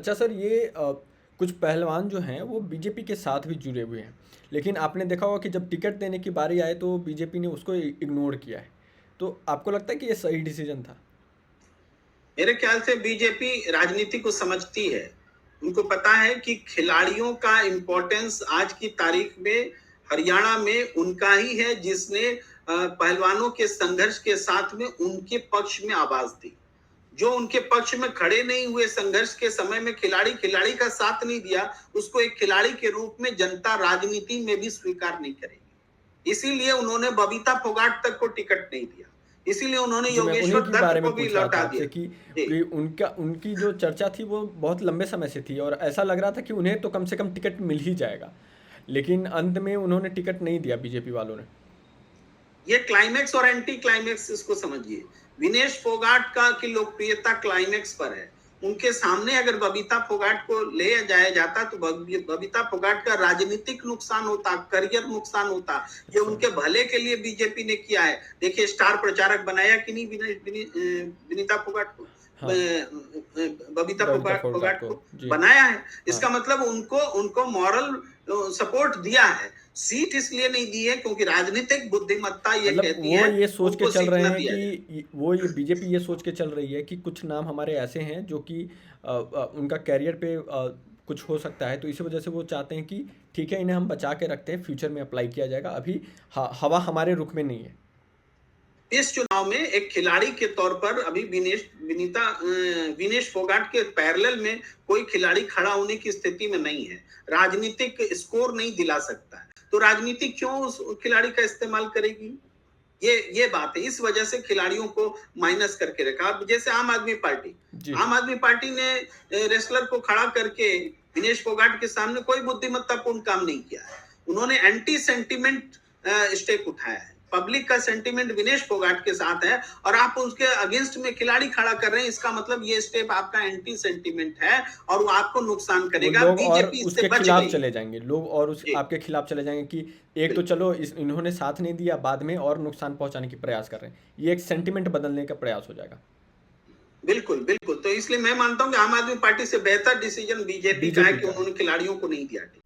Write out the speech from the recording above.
अच्छा सर, ये कुछ पहलवान जो हैं वो बीजेपी के साथ भी जुड़े हुए हैं, लेकिन आपने देखा होगा कि जब टिकट देने की बारी आए तो बीजेपी ने उसको इग्नोर किया है। तो आपको लगता है कि ये सही डिसीजन था? मेरे ख्याल से बीजेपी राजनीति को समझती है। उनको पता है कि खिलाड़ियों का इम्पोर्टेंस आज की तारीख में हरियाणा में उनका ही है, जिसने पहलवानों के संघर्ष के साथ में उनके पक्ष में आवाज दी। जो उनके पक्ष में खड़े नहीं हुए संघर्ष के समय में, खिलाड़ी का साथ नहीं दिया, उसको एक खिलाड़ी के रूप में जनता राजनीति में भी स्वीकार नहीं करेगी। इसीलिए उन्होंने बबीता फोगाट तक को टिकट नहीं दिया। इसीलिए उन्होंने जी, मैं उन्हीं योगेश्वर के दत्त बारे में को भी पूछ रहा था लौटा आपसे दिया। जी। कि उनकी जो चर्चा थी वो बहुत लंबे समय से थी और ऐसा लग रहा था कि उन्हें तो कम से कम टिकट मिल ही जाएगा, लेकिन अंत में उन्होंने टिकट नहीं दिया बीजेपी वालों ने। ये क्लाइमेक्स और एंटी क्लाइमेक्स इसको समझिए। विनेश फोगाट का की लोकप्रियता क्लाइमेक्स पर है। उनके सामने अगर बबीता फोगाट को ले जाया जाता तो बबीता फोगाट का राजनीतिक नुकसान होता, करियर नुकसान होता। ये अच्छा। उनके भले के लिए बीजेपी ने किया है। देखिए, स्टार प्रचारक बनाया कि नहीं विनीता फोगाट को, हाँ। बबीता बबीता फोगाट फोगाट फोगाट को। को जी। बनाया है। हाँ। इसका मतलब उनको उनको मॉरल सपोर्ट दिया है। सीट इसलिए नहीं दी है क्योंकि राजनीतिक बुद्धिमत्ता ये मतलब कहती वो है ये सोच के उनको चल सीट रहे ना हैं दिया कि जाए। वो ये बीजेपी ये सोच के चल रही है कि कुछ नाम हमारे ऐसे हैं जो कि उनका कैरियर पे कुछ हो सकता है, तो इसी वजह से वो चाहते हैं कि ठीक है, इन्हें हम बचा के रखते हैं, फ्यूचर में अप्लाई किया जाएगा, अभी हवा हमारे रुख में नहीं है। इस चुनाव में एक खिलाड़ी के तौर पर अभी विनेश फोगाट के पैरेलल में कोई खिलाड़ी खड़ा होने की स्थिति में नहीं है। राजनीतिक स्कोर नहीं दिला सकता है, तो राजनीति क्यों उस खिलाड़ी का इस्तेमाल करेगी? ये बात है। इस वजह से खिलाड़ियों को माइनस करके रखा। अब जैसे जी। आम आदमी पार्टी ने रेसलर को खड़ा करके विनेश फोगाट के सामने कोई बुद्धिमत्तापूर्ण काम नहीं किया है। उन्होंने एंटी सेंटिमेंट स्टेप उठाया है। पब्लिक का सेंटिमेंट विनेश फोगाट के साथ है और आप उसके अगेंस्ट में खिलाड़ी खड़ा कर रहे हैं। इसका मतलब ये स्टेप आपका एंटी सेंटिमेंट है और वो आपको नुकसान वो करेगा। लोग और बीजेपी इससे उसके बच खिलाफ गई है। चले जाएंगे, लोग और उस जी, आपके खिलाफ चले जाएंगे कि एक तो बिल्कुल। चलो इन्होंने साथ नहीं दिया, बाद में और नुकसान पहुंचाने की प्रयास कर रहे हैं, ये एक सेंटिमेंट बदलने का प्रयास हो जाएगा। बिल्कुल, बिल्कुल। तो इसलिए मैं मानता हूँ कि आम आदमी पार्टी से बेहतर डिसीजन बीजेपी का है बीजेपी कि का है। उन्होंने खिलाड़ियों को नहीं दिया टिकट।